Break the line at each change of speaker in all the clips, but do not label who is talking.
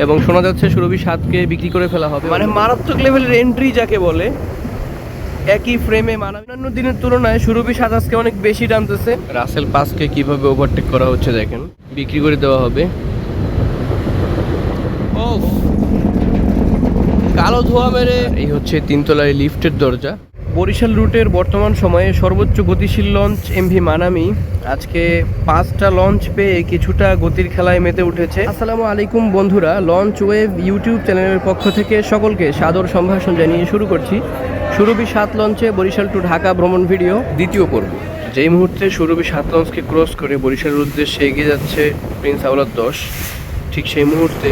এবং শোনা যাচ্ছে সুরভি 7কে বিক্রি করে ফেলা হবে। মানে মারাত্মক লেভেলের এন্ট্রি যাকে বলে। একই ফ্রেমে অন্যান্য দিনের তুলনায় সুরভি 7 আজকে অনেক বেশি টানতেছে। রাসেল 5কে কিভাবে ওভারটেক করা হচ্ছে দেখেন, বিক্রি করে দেওয়া হবে। ও কালো ধোয়া মেরে, এই হচ্ছে 3তলায় লিফটের দরজা। বরিশাল রুটের বর্তমান সময়ে সর্বোচ্চ গতিশীল লঞ্চ এমভি মানামি আজকে 5টা লঞ্চ পেয়ে কিছুটা গতির খেলায় মেতে উঠেছে। আসসালামু আলাইকুম বন্ধুরা, লঞ্চ ওয়েভ ইউটিউব চ্যানেলের পক্ষ থেকে সকলকে সাদর সম্ভাষণ জানিয়ে শুরু করছি সুরভি 7 লঞ্চে বরিশাল টু ঢাকা ভ্রমণ ভিডিও দ্বিতীয় পর্ব। যেই মুহূর্তে সুরভি 7 লঞ্চকে ক্রস করে বরিশালের উদ্দেশ্যে এগিয়ে যাচ্ছে প্রিন্স আওলাদ 10, ঠিক সেই মুহূর্তে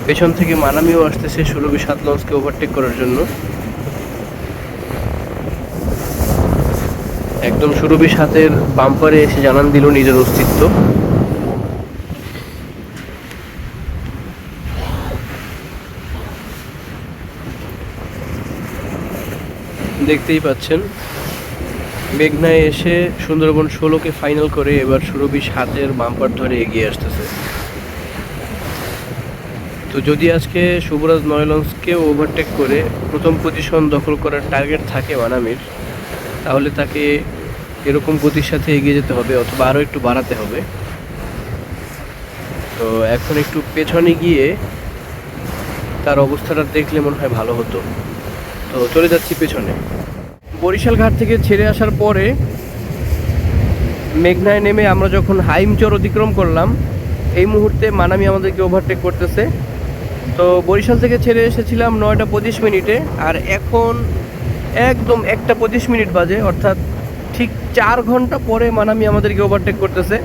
পেছন থেকে মানামিও আসতেছে সুরভি 7 লঞ্চকে ওভারটেক করার জন্য। একদম সুরভি 7-এর বাম্পারে এসে জানান দিল নিজের অস্তিত্ব। দেখতেই পাচ্ছেন মেঘনায় এসে সুন্দরবন 16কে ফাইনাল করে এবার সুরভি 7-এর বাম্পার ধরে এগিয়ে আসতেছে। তো যদি আজকে শুভরাজ 9 লঞ্চকে ওভারটেক করে প্রথম পজিশন দখল করার টার্গেট থাকে মানামির, তাহলে তাকে এরকম গতির সাথে এগিয়ে যেতে হবে অথবা আরও একটু বাড়াতে হবে। তো এখন একটু পেছনে গিয়ে তার অবস্থাটা দেখলে মনে হয় ভালো হতো। তো চলে যাচ্ছি পেছনে। বরিশাল ঘাট থেকে ছেড়ে আসার পরে মেঘনায় নেমে আমরা যখন হাইমচর অতিক্রম করলাম, এই মুহূর্তে মানামি আমাদেরকে ওভারটেক করতেছে। তো বরিশাল থেকে ছেড়ে এসেছিলাম 9টা 25 মিনিটে, আর এখন একদম 1টা 25 মিনিট বাজে, অর্থাৎ ঠিক 4 ঘন্টা পরে মানামি আমাদেরকে ওভারটেক করতেছে।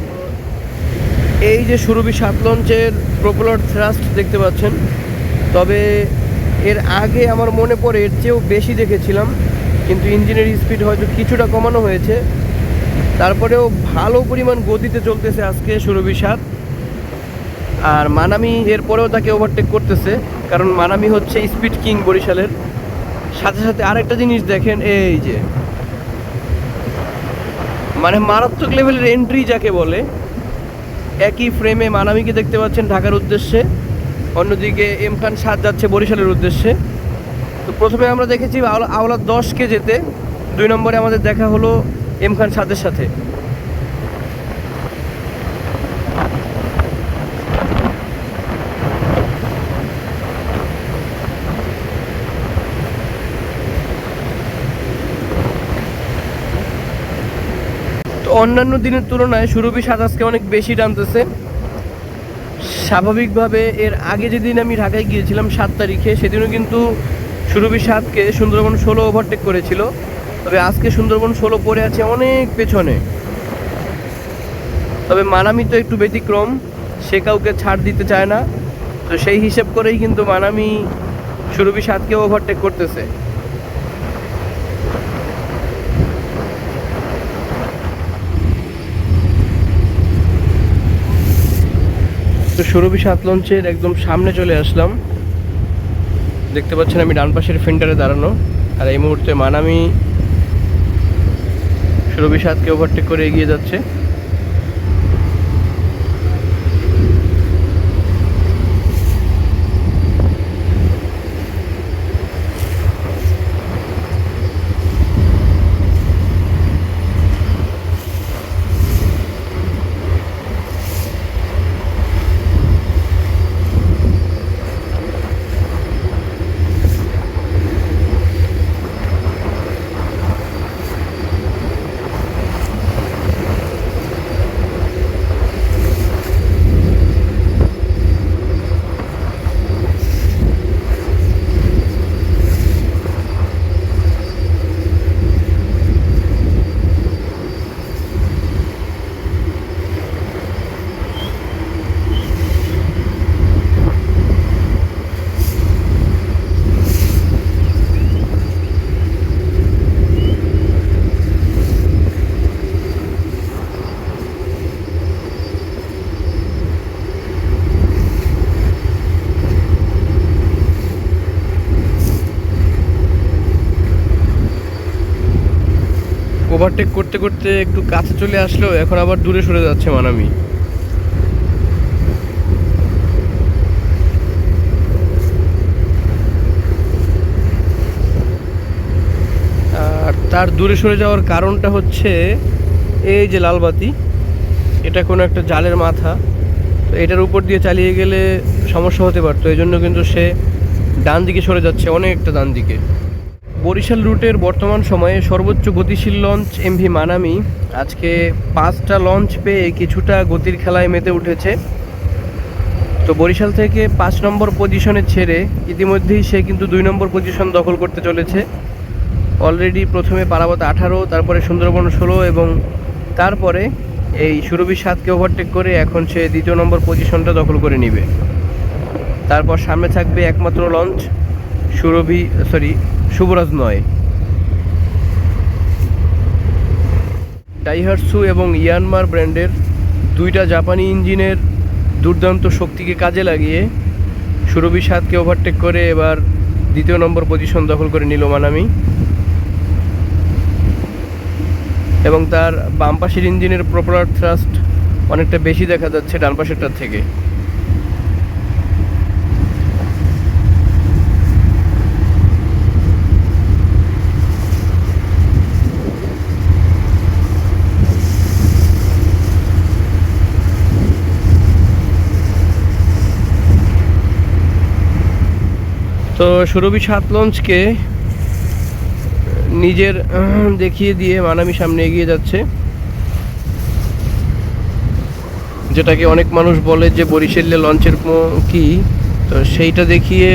এই যে সুরভি 7 লঞ্চের প্রপেলার থ্রাস্ট দেখতে পাচ্ছেন, তবে এর আগে আমার মনে পড়ে এর চেয়েও বেশি দেখেছিলাম, কিন্তু ইঞ্জিনের স্পিড হয়তো কিছুটা কমানো হয়েছে। তারপরেও ভালো পরিমাণ গতিতে চলতেছে আজকে সুরভি 7, আর মানামি এরপরেও তাকে ওভারটেক করতেছে, কারণ মানামি হচ্ছে স্পিড কিং বরিশালের। সাথে সাথে আরেকটা জিনিস দেখেন, এই যে মানে মারাত্মক লেভেলের এন্ট্রি যাকে বলে। একই ফ্রেমে মানামিকে দেখতে পাচ্ছেন ঢাকার উদ্দেশ্যে, অন্যদিকে এম খান 7 যাচ্ছে বরিশালের উদ্দেশ্যে। তো প্রথমে আমরা দেখেছি আওলাদ 10কে যেতে, 2 নম্বরে আমাদের দেখা হলো এম খান 7-এর সাথে। তো অন্যান্য দিনের তুলনায় সুরভি 7 আজকে অনেক বেশি টানতেছে। স্বাভাবিকভাবে এর আগে যেদিন আমি ঢাকায় গিয়েছিলাম 7 তারিখে, সেদিনও কিন্তু সুরভি 7কে সুন্দরবন 16 ওভারটেক করেছিল। তবে আজকে সুন্দরবন 16 পড়ে আছে অনেক পেছনে। তবে মানামি তো একটু ব্যতিক্রম, সে কাউকে ছাড় দিতে চায় না। তো সেই হিসেব করেই কিন্তু মানামি সুরভি 7কে ওভারটেক করতেছে। তো সুরভি 7 লঞ্চের একদম সামনে চলে আসলাম। দেখতে পাচ্ছেন আমি ডান পাশের ফেন্ডারে দাঁড়ানো, আর এই মুহূর্তে মানামি সুরভি 7কে ওভারটেক করে এগিয়ে যাচ্ছে। ওভারটেক করতে করতে একটু কাছে চলে আসলো, এখন আবার দূরে সরে যাচ্ছে মানামি। তার দূরে সরে যাওয়ার কারণটা হচ্ছে এই যে লাল বাতি, এটা কোনো একটা জালের মাথা, তো এটার উপর দিয়ে চালিয়ে গেলে সমস্যা হতে পারতো, এই জন্য কিন্তু সে ডান দিকে সরে যাচ্ছে, অনেকটা ডান দিকে। বরিশাল রুটের বর্তমান সময়ে সর্বোচ্চ গতিশীল লঞ্চ এমভি মানামি আজকে 5টা লঞ্চ পেয়ে কিছুটা গতির খেলায় মেতে উঠেছে। তো বরিশাল থেকে 5 নম্বর পজিশনে ছেড়ে ইতিমধ্যেই সে কিন্তু 2 নম্বর পজিশন দখল করতে চলেছে। অলরেডি প্রথমে পারাবত 18, তারপরে সুন্দরবন 16 এবং তারপরে এই সুরভি 7কে ওভারটেক করে এখন সে 2য় নম্বর পজিশনটা দখল করে নেবে। তারপর সামনে থাকবে একমাত্র লঞ্চ শুভরাজ 9। ডাইহাটসু এবং ইয়ানমার ব্র্যান্ডের 2টা জাপানি ইঞ্জিনের দুর্দান্ত শক্তিকে কাজে লাগিয়ে সুরভি 7কে ওভারটেক করে এবার 2য় নম্বর পজিশন দখল করে নিল মানামি। এবং তার বাম পাশের ইঞ্জিনের প্রপালার থ্রাস্ট অনেকটা বেশি দেখা যাচ্ছে ডান পাশেরটার থেকে। তো সুরভি 7 লঞ্চকে নিজের দেখিয়ে দিয়ে মানামি সামনে এগিয়ে যাচ্ছে, যেটাকে অনেক মানুষ বলে যে বরিশালে লঞ্চের কি, তো সেইটা দেখিয়ে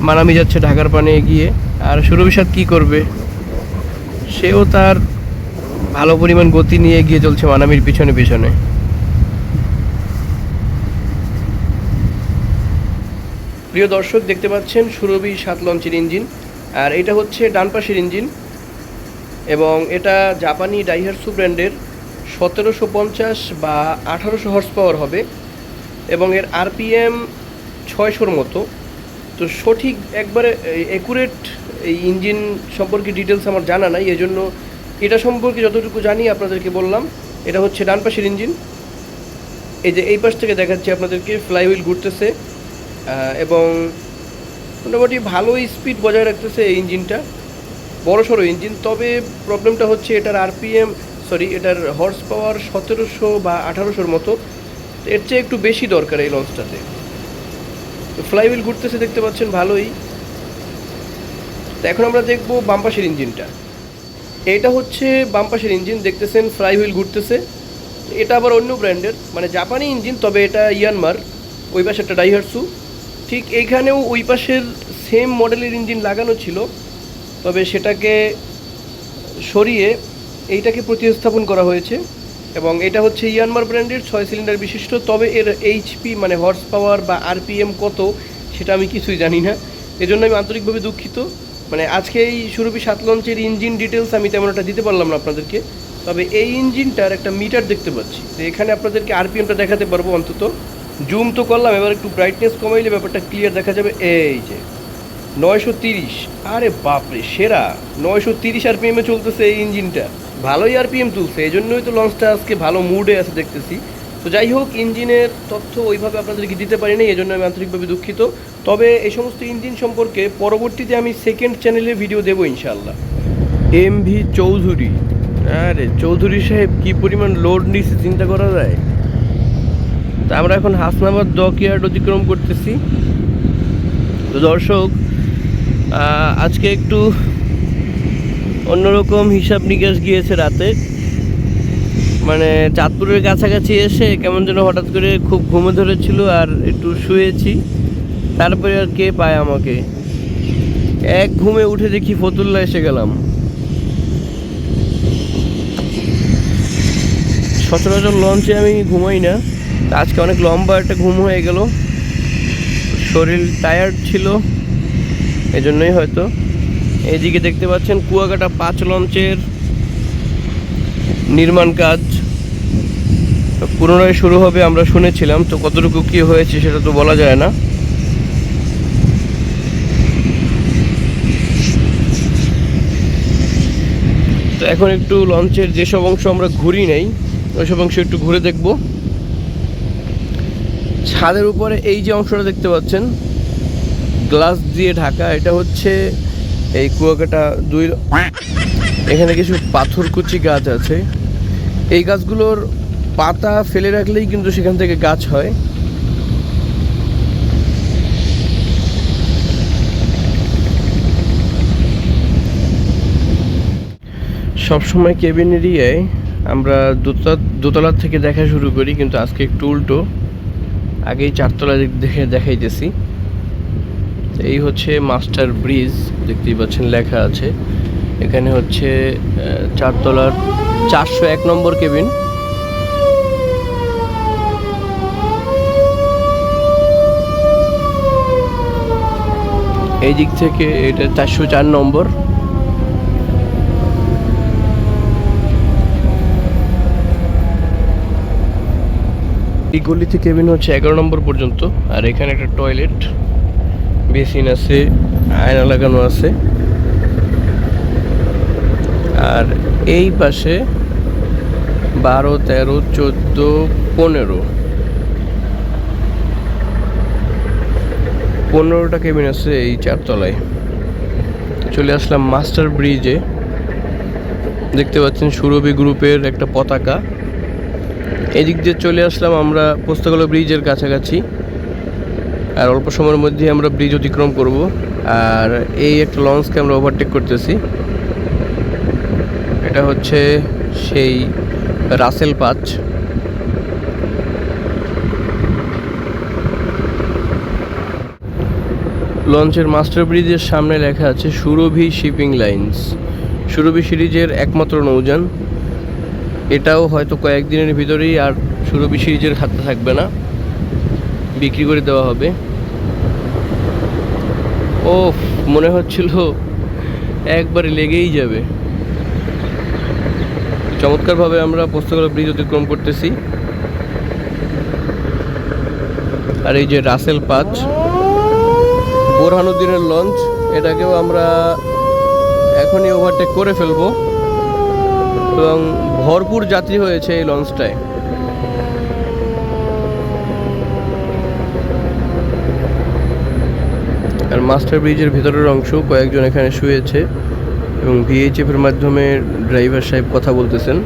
মানামি যাচ্ছে ঢাকার পানে এগিয়ে। আর সুরভি 7 কী করবে, সেও তার ভালো পরিমাণ গতি নিয়ে এগিয়ে চলছে মানামির পিছনে পিছনে। প্রিয় দর্শক, দেখতে পাচ্ছেন সুরভি 7 লঞ্চের ইঞ্জিন, আর এটা হচ্ছে ডান পাশের ইঞ্জিন এবং এটা জাপানি ডাইহাটসু ব্র্যান্ডের 1750 বা 1800 হর্স পাওয়ার হবে এবং এর আরপিএম 600-র মতো। তো সঠিক একবারে অ্যাকুরেট এই ইঞ্জিন সম্পর্কে ডিটেলস আমার জানা নাই, এজন্য এটা সম্পর্কে যতটুকু জানি আপনাদেরকে বললাম। এটা হচ্ছে ডান পাশের ইঞ্জিন, এই যে এই পাশ থেকে দেখাচ্ছি আপনাদেরকে, ফ্লাইহুইল ঘুরতেছে এবং মোটামুটি ভালোই স্পিড বজায় রাখতেছে এই ইঞ্জিনটা, বড়সড় ইঞ্জিন। তবে প্রবলেমটা হচ্ছে এটার এটার হর্স পাওয়ার 1700 বা 1800-র মতো, এর চেয়ে একটু বেশি দরকার এই লঞ্চটাতে। তো ফ্লাইহুইল ঘুরতেছে দেখতে পাচ্ছেন ভালোই। তো এখন আমরা দেখব বাম পাশের ইঞ্জিনটা। এইটা হচ্ছে বাম পাশের ইঞ্জিন, দেখতেছেন ফ্লাইহুইল ঘুরতেছে। এটা আবার অন্য ব্র্যান্ডের, মানে জাপানি ইঞ্জিন, তবে এটা ইয়ানমার, ওই পাশে একটা ডাইহাটসু। ঠিক এইখানেও ওই পাশের সেম মডেলের ইঞ্জিন লাগানো ছিল, তবে সেটাকে সরিয়ে এইটাকে প্রতিস্থাপন করা হয়েছে এবং এটা হচ্ছে ইয়ানমার ব্র্যান্ডের 6 সিলিন্ডার বিশিষ্ট। তবে এর এইচপি মানে হর্স পাওয়ার বা আরপিএম কত সেটা আমি কিছুই জানি না, এজন্য আমি আন্তরিকভাবে দুঃখিত। মানে আজকে এই সুরভি 7 লঞ্চের ইঞ্জিন ডিটেলস আমি তেমন একটা দিতে পারলাম না আপনাদেরকে, তবে এই ইঞ্জিনটার একটা মিটার দেখতে পাচ্ছি, তো এখানে আপনাদেরকে আরপিএমটা দেখাতে পারবো অন্তত। জুম তো করলাম, এবার একটু ব্রাইটনেস কমাইলে ব্যাপারটা ক্লিয়ার দেখা যাবে। এই যে 930, আরে বাপরে সেরা, 930 আরপিএমে চলতেছে এই ইঞ্জিনটা, ভালোই আরপিএম তুলছে, এই জন্যই তো লঞ্চটা আজকে ভালো মুডে আছে দেখতেছি। তো যাই হোক, ইঞ্জিনের তথ্য ওইভাবে আপনাদেরকে দিতে পারি না, এই জন্য আমি আন্তরিকভাবে দুঃখিত। তবে এই সমস্ত ইঞ্জিন সম্পর্কে পরবর্তীতে আমি সেকেন্ড চ্যানেলে ভিডিও দেবো ইনশাআল্লাহ। এমভি চৌধুরী, আরে চৌধুরী সাহেব কী পরিমাণ লোড নিচ্ছে চিন্তা করা যায়। তা আমরা এখন হাসনাবাদ ডকইয়ার্ড অতিক্রম করতেছি। তো দর্শক, আজকে একটু অন্যরকম হিসাব নিকাশ গিয়েছে রাতে, মানে চাঁদপুরের কাছাকাছি এসে কেমন যেন হঠাৎ করে খুব ঘুমে ধরেছিল আর একটু শুয়েছি, তারপরে আর কে পায় আমাকে, এক ঘুমে উঠে দেখি ফতুল্লা এসে গেলাম। সচরাচর লঞ্চে আমি ঘুমাই না, আজকে অনেক লম্বা একটা ঘুম হয়ে গেল, শরীর টায়ার্ড ছিল এজন্যই হয়তো। এইদিকে দেখতে পাচ্ছেন কুয়াকাটা 5 লঞ্চের নির্মাণ কাজ পুনরায় শুরু হবে আমরা শুনেছিলাম, তো কতটুকু কী হয়েছে সেটা তো বলা যায় না। তো এখন একটু লঞ্চের যেসব অংশ আমরা ঘুরি নেই ওইসব অংশ একটু ঘুরে দেখব। ছাদের উপরে এই যে অংশটা দেখতে পাচ্ছেন গ্লাস দিয়ে ঢাকা, এটা হচ্ছে এই কুয়াকাটা দুই, এখানে কিছু পাথরকুচি গাছ আছে। এই গাছগুলোর পাতা ফেলে রাখলেই কিন্তু সেখান থেকে গাছ হয়। সবসময় কেবিন এরিয়ায় আমরা দোতলার থেকে দেখা শুরু করি, কিন্তু আজকে একটু উল্টো, আগেই চারতলা দেখে দেখাইতেছি। এই হচ্ছে মাস্টার ব্রিজ, দেখতেই পাচ্ছেন লেখা আছে। এখানে হচ্ছে চারতলার 401 নম্বর কেবিন। এই দিক থেকে এটা 404 নম্বর। এই গলিতে কেবিন হচ্ছে 11 নম্বর পর্যন্ত। আর এখানে একটা টয়লেট, বেসিন আছে, আয়না লাগানো আছে। আর এই পাশে 12, 13, 14, 15টা কেবিন আছে এই চারতলায়। চলে আসলাম মাস্টার ব্রিজে। দেখতে পাচ্ছেন সুরভি গ্রুপের একটা পতাকা। এদিক দিয়ে চলে আসলাম আমরা পোস্তগোলা ব্রিজের কাছাকাছি। আর অল্প সময়ের মধ্যে আমরা ব্রিজ অতিক্রম করব। আর এই একটা লঞ্চকে আমরা ওভারটেক করতেছি। এটা হচ্ছে সেই রাসেল পাঁচ। লঞ্চের মাস্টার ব্রিজের সামনে লেখা আছে সুরভি শিপিং লাইন্স। সুরভি সিরিজের একমাত্র নৌযান। এটাও হয়তো কয়েকদিনের ভিতরেই আর সুরভি সিরিজের খাতে থাকবে না, বিক্রি করে দেওয়া হবে। ও মনে হচ্ছিল একবারে লেগেই যাবে। চমৎকারভাবে আমরা পোস্তগোলা ব্রিজ অতিক্রম করতেছি। আর এই যে রাসেল পাঁচ, বোরহানুদ্দিনের লঞ্চ, এটাকেও আমরা এখনই ওভারটেক করে ফেলবো। এবং ভরপুর যাত্রী হয়েছে এই লঞ্চটায়। আর মাস্টার ব্রিজের ভেতরের অংশ কয়েকজন এখানে শুয়েছে এবং ভিএইচএফ এর মাধ্যমে ড্রাইভার সাহেব কথা বলতেছেন।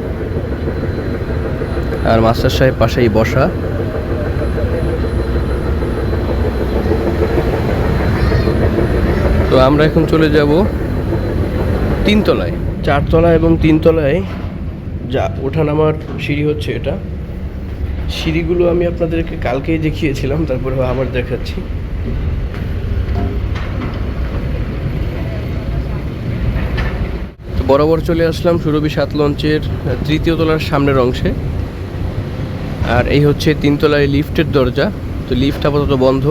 আর মাস্টার সাহেব পাশেই বসা। তো আমরা এখন চলে যাব তিনতলায়। চারতলা এবং তিনতলায় যা ওঠানামার সিঁড়ি হচ্ছে এটা। সিঁড়িগুলো আমি আপনাদেরকে কালকেই দেখিয়েছিলাম, তারপরে আবার দেখাচ্ছি। তো বরাবর চলে আসলাম সুরভি 7 লঞ্চের 3য় তলার সামনের অংশে। আর এই হচ্ছে তিনতলায় লিফটের দরজা। তো লিফট আপাতত বন্ধ।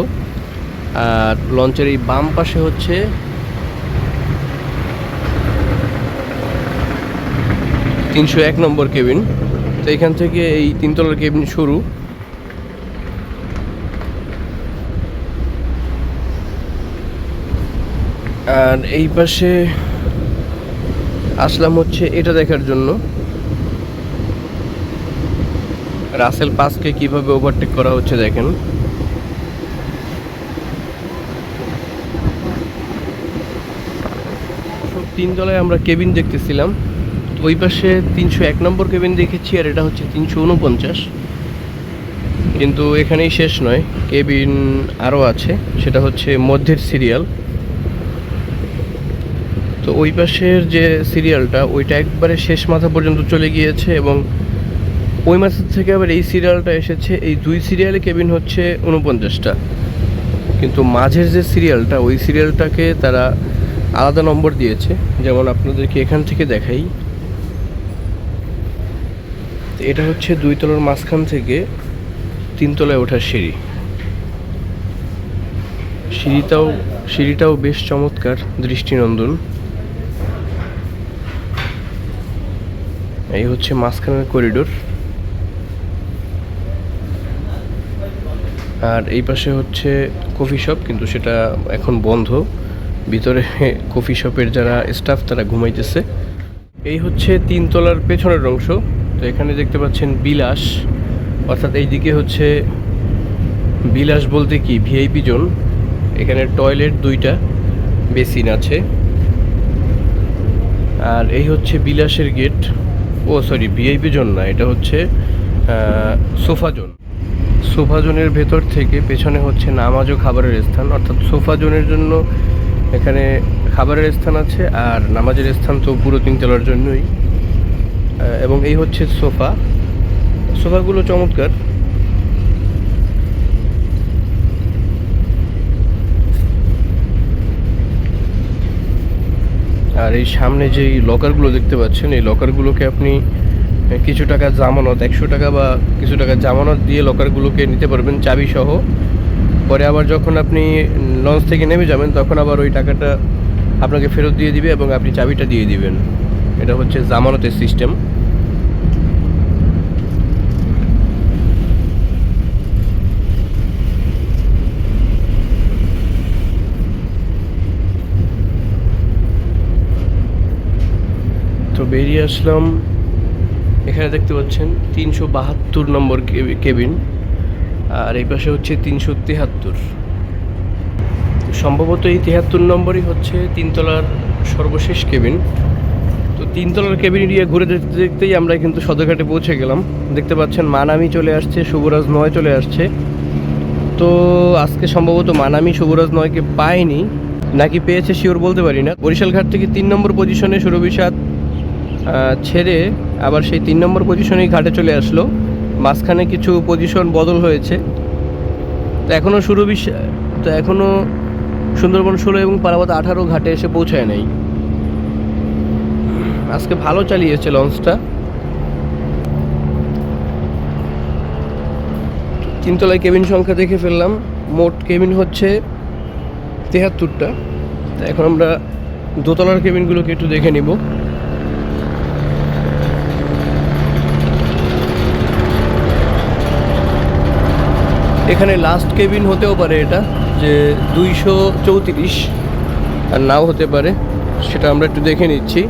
আর লঞ্চের এই বাম পাশে হচ্ছে 301 নম্বর কেবিন। তো এখান থেকে এই তিনতলার কেবিন শুরু। আর এই পাশে আসলাম হচ্ছে এটা দেখার জন্য রাসেল পাঁচকে কিভাবে ওভারটেক করা হচ্ছে। দেখেন, তিনতলায় আমরা কেবিন দেখতেছিলাম। ওই পাশে 301 নম্বর কেবিন দেখেছি, আর এটা হচ্ছে 349। কিন্তু এখানেই শেষ নয়, কেবিন আরও আছে, সেটা হচ্ছে মধ্যের সিরিয়াল। তো ওই পাশের যে সিরিয়ালটা, ওইটা একবারে শেষ মাথা পর্যন্ত চলে গিয়েছে এবং ওই মাথা থেকে আবার এই সিরিয়ালটা এসেছে। এই দুই সিরিয়ালে কেবিন হচ্ছে 49টা, কিন্তু মাঝের যে সিরিয়ালটা, ওই সিরিয়ালটাকে তারা আলাদা নম্বর দিয়েছে। যেমন আপনাদেরকে এখান থেকে দেখাই। এটা হচ্ছে 2 তলার মাঝখান থেকে 3 তলায় ওঠার সিঁড়ি। সিঁড়িটাও বেশ চমৎকার, দৃষ্টিনন্দন। এই হচ্ছে মাঝখানের করিডোর। আর এই পাশে হচ্ছে কফি শপ, কিন্তু সেটা এখন বন্ধ। ভিতরে কফি শপের যারা স্টাফ তারা ঘুমাইতেছে। এই হচ্ছে 3 তলার পেছনের অংশ। তো এখানে দেখতে পাচ্ছেন বিলাস, অর্থাৎ এইদিকে হচ্ছে বিলাস বলতে কি ভিআইপি জোন। এখানে টয়লেট 2টা, বেসিন আছে। আর এই হচ্ছে বিলাসের গেট। ও সরি, ভিআইপি জোন না, এটা হচ্ছে সোফা জোন। সোফা জোনের ভেতর থেকে পেছনে হচ্ছে নামাজ ও খাবারের স্থান, অর্থাৎ সোফা জোনের জন্য এখানে খাবারের স্থান আছে, আর নামাজের স্থান তো পুরো 3 তলার জন্যই। এবং এই হচ্ছে সোফাগুলো চমৎকার। আর এই সামনে যেই লকারগুলো দেখতে পাচ্ছেন, এই লকারগুলোকে আপনি কিছু টাকা জামানত, 100 টাকা বা কিছু টাকা জামানত দিয়ে লকারগুলোকে নিতে পারবেন চাবি সহ। পরে আবার যখন আপনি লঞ্চ থেকে নেমে যাবেন তখন আবার ওই টাকাটা আপনাকে ফেরত দিয়ে দিবে এবং আপনি চাবিটা দিয়ে দিবেন। এটা হচ্ছে জামানতের সিস্টেম। তো বেরিয়ে আসলাম। এখানে দেখতে পাচ্ছেন 372 নম্বর কেবিন, আর এই পাশে হচ্ছে 373। সম্ভবত এই 73 নম্বরই হচ্ছে 3 তলার সর্বশেষ কেবিন। তো 3 তলার কেবিন এরিয়া ঘুরে দেখতে দেখতেই আমরা কিন্তু সদরঘাটে পৌঁছে গেলাম। দেখতে পাচ্ছেন মানামি চলে আসছে, শুভরাজ 9 চলে আসছে। তো আজকে সম্ভবত মানামি শুভরাজ 9কে পায়নি, নাকি পেয়েছে শিওর বলতে পারি না। বরিশাল ঘাট থেকে 3 নম্বর পজিশনে সুরভি 7 ছেড়ে আবার সেই 3 নম্বর পজিশনেই ঘাটে চলে আসলো। মাঝখানে কিছু পজিশন বদল হয়েছে। তো এখনও সুন্দরবন 16 এবং পারাবত 18 ঘাটে এসে পৌঁছায় নাই। আজকে ভালো চালিয়েছে লঞ্চটা। 3 তলায় কেবিন সংখ্যা দেখে ফেললাম, মোট কেবিন হচ্ছে 73টা। তো এখন আমরা দোতলার কেবিনগুলোকে একটু দেখে নিব। এখানে লাস্ট কেবিন হতেও পারে এটা, যে 234, আর নাও হতে পারে, সেটা আমরা একটু দেখে নিচ্ছি।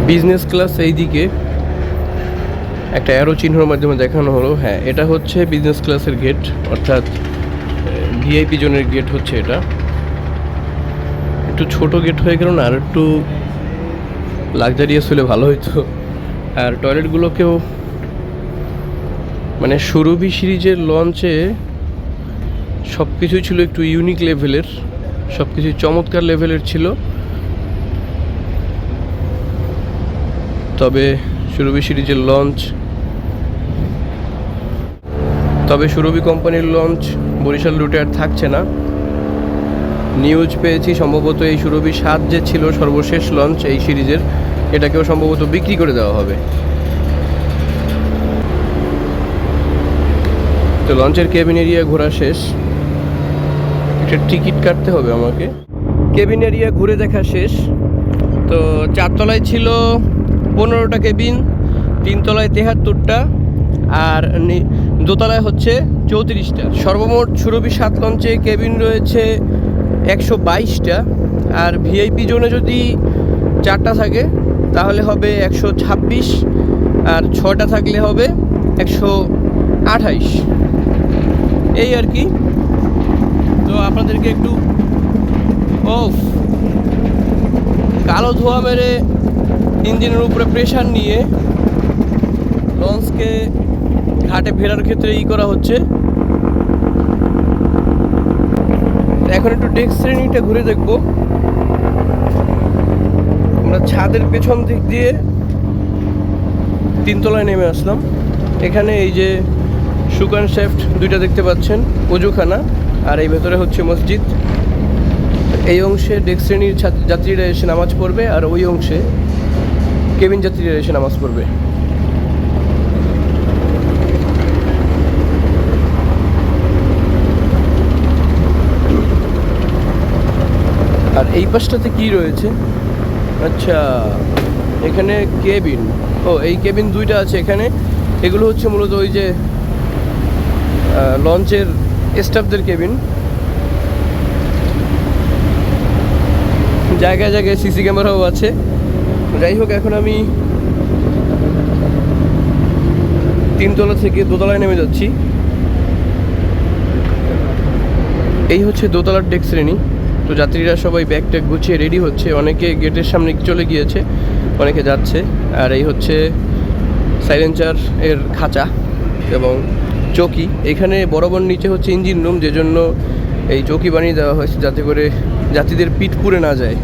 বিজনেস ক্লাস এই দিকে একটা অ্যারো চিহ্নের মাধ্যমে দেখানো হলো। হ্যাঁ, এটা হচ্ছে বিজনেস ক্লাসের গেট, অর্থাৎ ভিআইপি জোনের গেট হচ্ছে এটা। একটু ছোট গেট হয়ে গেল না, আর একটু লাক্সারিয়াস হলে ভালো হতো। আর টয়লেটগুলোকেও, মানে সুরভি সিরিজের লঞ্চে সব কিছুই ছিল একটু ইউনিক লেভেলের, সব কিছুই চমৎকার লেভেলের ছিল। তবে সুরভি সিরিজের লঞ্চ, তবে সুরভি কোম্পানির লঞ্চ বরিশাল রুটে আর থাকছে না। নিউজ পেয়েছি সম্ভবত এই সুরভি 7 যে ছিল সর্বশেষ লঞ্চ এই সিরিজের, এটাকেও সম্ভবত বিক্রি করে দেওয়া হবে। তো লঞ্চের কেবিন এরিয়া ঘোরা শেষ, একটা টিকিট কাটতে হবে আমাকে। কেবিন এরিয়া ঘুরে দেখা শেষ। তো 4 তলায় ছিল 15টা কেবিন, 3 তলায় 73টা, আর দোতলায় হচ্ছে 34টা। সর্বমোট সুরভি 7 লঞ্চে কেবিন রয়েছে 122টা। আর ভিআইপি জোনে যদি 4টা থাকে তাহলে হবে 126, আর 6টা থাকলে হবে 128, এই আর কি। তো আপনাদেরকে একটু কালো ধোঁয়া মেরে ইঞ্জিনের উপরে প্রেশার নিয়ে লঞ্চকে ঘাটে ফেরার ক্ষেত্রে করা হচ্ছে। এখন একটু ডেক শ্রেণীটা ঘুরে দেখব। আমরা ছাদের পেছন দিক দিয়ে 3 তলায় নেমে আসলাম। এখানে এই যে সুকান শেফট 2টা দেখতে পাচ্ছেন, ওজুখানা, আর এই ভেতরে হচ্ছে মসজিদ। এই অংশে ডেক শ্রেণীর যাত্রীরা এসে নামাজ পড়বে, আর ওই অংশে কেবিন যাত্রীরা এসে নামাজ পড়বে। আর এই পাশটাতে কি রয়েছে? আচ্ছা, এখানে কেবিন, এই কেবিন 2টা আছে এখানে। এগুলো হচ্ছে মূলত ওই যে লঞ্চের স্টাফদের কেবিন। জায়গায় জায়গায় সিসি ক্যামেরাও আছে। যাই হোক, এখন আমি 3 তলা থেকে দোতলায় নেমে যাচ্ছি। এই হচ্ছে দোতলার ডেক শ্রেণী। তো যাত্রীরা সবাই ব্যাগ ট্যাগ গুছিয়ে রেডি হচ্ছে, অনেকে গেটের সামনে চলে গিয়েছে, অনেকে যাচ্ছে। আর এই হচ্ছে সাইলেন্সার এর খাঁচা এবং চৌকি। এখানে বরাবর নিচে হচ্ছে ইঞ্জিন রুম, যে জন্য এই চৌকি বানিয়ে দেওয়া হয়েছে যাতে করে যাত্রীদের পিঠ পুড়ে না যায়।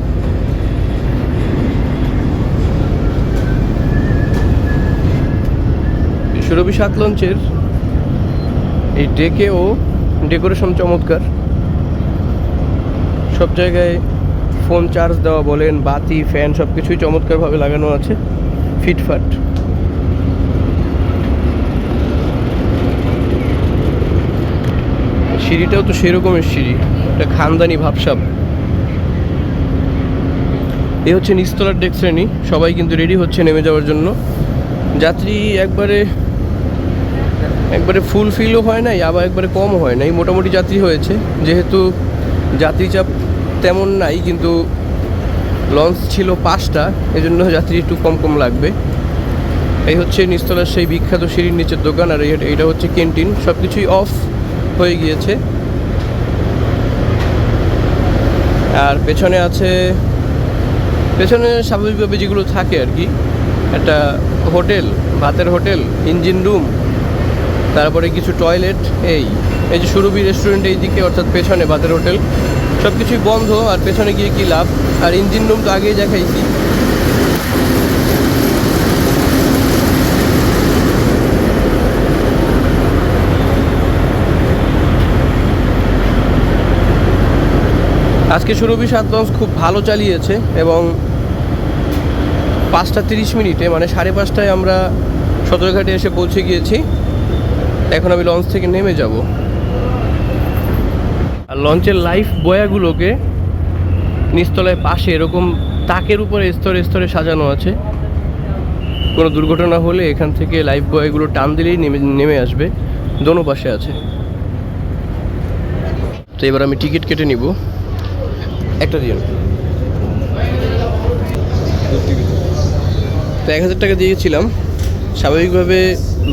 সুরভি 7 লঞ্চের এই ডেকেও ডেকোরেশন চমৎকার। সব জায়গায় ফোন চার্জ দেওয়া বলেন, বাতি, ফ্যান সব কিছুই চমৎকারভাবে লাগানো আছে, ফিটফাট। সিঁড়িটাও তো সেরকমের সিঁড়ি, একটা খানদানি ভাবসাব। এই হচ্ছে নিচতলার ডেক শ্রেণী। সবাই কিন্তু রেডি হচ্ছে নেমে যাওয়ার জন্য। যাত্রী একবারে ফুল ফিলও হয় নাই, আবার একবারে কমও হয় নাই, মোটামুটি যাত্রী হয়েছে। যেহেতু যাত্রী চাপ তেমন নাই, কিন্তু লঞ্চ ছিল 5টা, এজন্য যাত্রী একটু কম কম লাগবে। এই হচ্ছে নিচতলার সেই বিখ্যাত সিঁড়ির নিচের দোকান, আর এইটা হচ্ছে ক্যান্টিন। সব কিছুই অফ হয়ে গিয়েছে। আর পেছনে স্বাভাবিকভাবে যেগুলো থাকে আর কি, একটা হোটেল, ভাতের হোটেল, ইঞ্জিন রুম, তারপরে কিছু টয়লেট। এই যে সুরভি রেস্টুরেন্ট এই দিকে, অর্থাৎ পেছনে ভাতের হোটেল। সব কিছুই বন্ধ, আর পেছনে গিয়ে কি লাভ। আর ইঞ্জিন রুম তো আগেই দেখাইছি। আজকে সুরভি 7 লঞ্চ খুব ভালো চালিয়েছে এবং 5:30 মানে 5:30টায় আমরা সদরঘাটে এসে পৌঁছে গিয়েছি। এখন আমি লঞ্চ থেকে নেমে যাব। আর লঞ্চের লাইফ বয়াগুলোকে নিচতলায় পাশে এরকম তাকের উপরে স্তরে স্তরে সাজানো আছে। কোনো দুর্ঘটনা হলে এখান থেকে লাইফ বয়গুলো টান দিলেই নেমে আসবে। দোনো পাশে আছে। তো এবার আমি টিকিট কেটে নিব। একটা দিন তো 1000 টাকা দিয়েছিলাম। স্বাভাবিকভাবে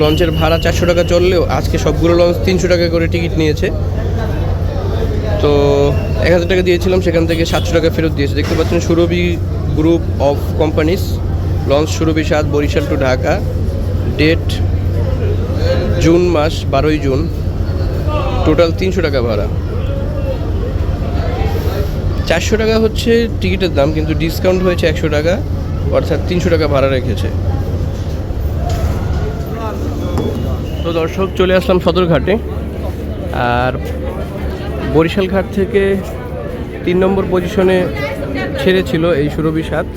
লঞ্চের ভাড়া 400 টাকা চললেও আজকে সবগুলো লঞ্চ 300 টাকা করে টিকিট নিয়েছে। তো 1000 টাকা দিয়েছিলাম, সেখান থেকে 700 টাকা ফেরত দিয়েছে। দেখতে পাচ্ছেন Surovi group of companies, launch Surovi 7, Barishal to Dhaka. Date June মাস, 12ই জুন। টোটাল 300 টাকা ভাড়া। 400 টাকা হচ্ছে টিকিটের দাম, কিন্তু ডিসকাউন্ট হয়েছে 100 টাকা, অর্থাৎ 300 টাকা ভাড়া রেখেছে। তো দর্শক, চলে আসলাম সদরঘাটে। আর বরিশাল ঘাট থেকে 3 নম্বর পজিশনে ছেড়েছিল এই সুরভি 7,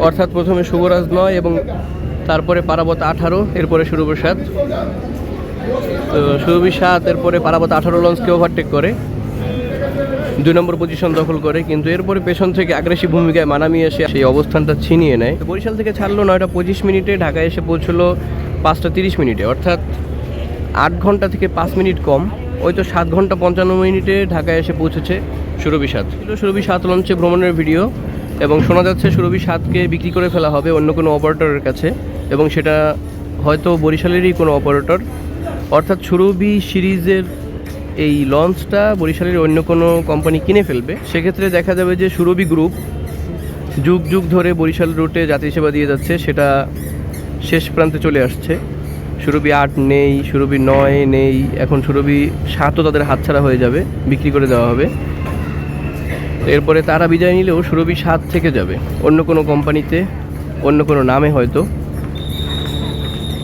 অর্থাৎ প্রথমে শুভরাজ 9 এবং তারপরে পারাবত 18, এরপরে সুরভি 7। তো সুরভি 7 এরপরে পারাবত 18 লঞ্চকে ওভারটেক করে 2 নম্বর পজিশন দখল করে, কিন্তু এরপরে পেছন থেকে আগ্রাসী ভূমিকায় মানামি এসে সেই অবস্থানটা ছিনিয়ে নেয়। বরিশাল থেকে ছাড়লো 9:25 ঢাকায় এসে পৌঁছলো 5:30, অর্থাৎ 8 ঘন্টা থেকে 5 মিনিট কম। ওই তো 7 ঘন্টা 55 মিনিটে ঢাকায় এসে পৌঁছেছে সুরভি 7। ছিল সুরভি 7 লঞ্চে ভ্রমণের ভিডিও, এবং শোনা যাচ্ছে সুরভি 7কে বিক্রি করে ফেলা হবে অন্য কোনো অপারেটরের কাছে, এবং সেটা হয়তো বরিশালেরই কোনো অপারেটর। অর্থাৎ সুরভি সিরিজের এই লঞ্চটা বরিশালের অন্য কোনো কোম্পানি কিনে ফেলবে। সেক্ষেত্রে দেখা যাবে যে সুরভি গ্রুপ যুগ যুগ ধরে বরিশাল রুটে যাত্রী সেবা দিয়ে যাচ্ছে, সেটা শেষ প্রান্তে চলে আসছে। সুরভি 8 নেই, সুরভি 9 নেই, এখন সুরভি 7ও তাদের হাতছাড়া হয়ে যাবে, বিক্রি করে দেওয়া হবে। এরপরে তারা বিদায় নিলেও সুরভি 7 থেকে যাবে অন্য কোনো কোম্পানিতে, অন্য কোনো নামে হয়তো।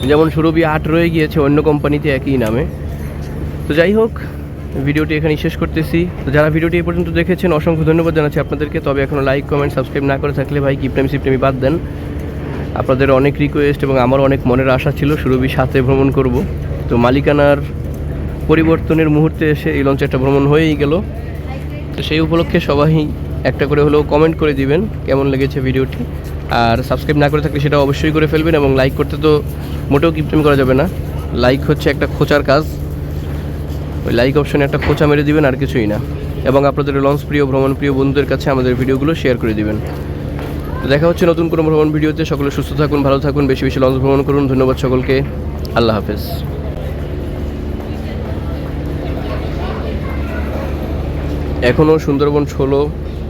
যেমন সুরভি 8 রয়ে গিয়েছে অন্য কোম্পানিতে একই নামে। তো যাই হোক, ভিডিওটি এখানেই শেষ করতেছি। তো যারা ভিডিওটি এই পর্যন্ত দেখেছেন অসংখ্য ধন্যবাদ জানাচ্ছি আপনাদেরকে। তবে এখনও লাইক, কমেন্ট, সাবস্ক্রাইব না করে থাকলে ভাই কিপটামি বাদ দেন। আপনাদের অনেক রিকোয়েস্ট এবং আমারও অনেক মনের আশা ছিল সুরভি 7-এ ভ্রমণ করব। তো মালিকানার পরিবর্তনের মুহূর্তে এসে এই লঞ্চে একটা ভ্রমণ হয়েই গেল। তো সেই উপলক্ষে সবাই একটা করে হলেও কমেন্ট করে দিবেন কেমন লেগেছে ভিডিওটি। আর সাবস্ক্রাইব না করে থাকলে সেটা অবশ্যই করে ফেলবেন, এবং লাইক করতে তো মোটেও কিপটামি করা যাবে না। লাইক হচ্ছে একটা খোঁচার কাজ, ওই লাইক অপশনে একটা খোঁচা মেরে দিবেন, আর কিছুই না। এবং আপনাদের লঞ্চ প্রিয়, ভ্রমণ প্রিয় বন্ধুদের কাছে আমাদের ভিডিওগুলো শেয়ার করে দিবেন। তো দেখা হচ্ছে নতুন কোনো ভ্রমণ ভিডিওতে। সকলে সুস্থ থাকুন, ভালো থাকুন, বেশি বেশি লঞ্চ ভ্রমণ করুন। ধন্যবাদ সকলকে, আল্লাহ হাফেজ। এখনও সুন্দরবন 16,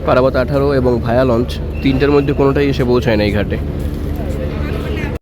পারাবত 18 এবং ভায়া লঞ্চ 3টার মধ্যে কোনোটাই এসে পৌঁছায় না এই ঘাটে।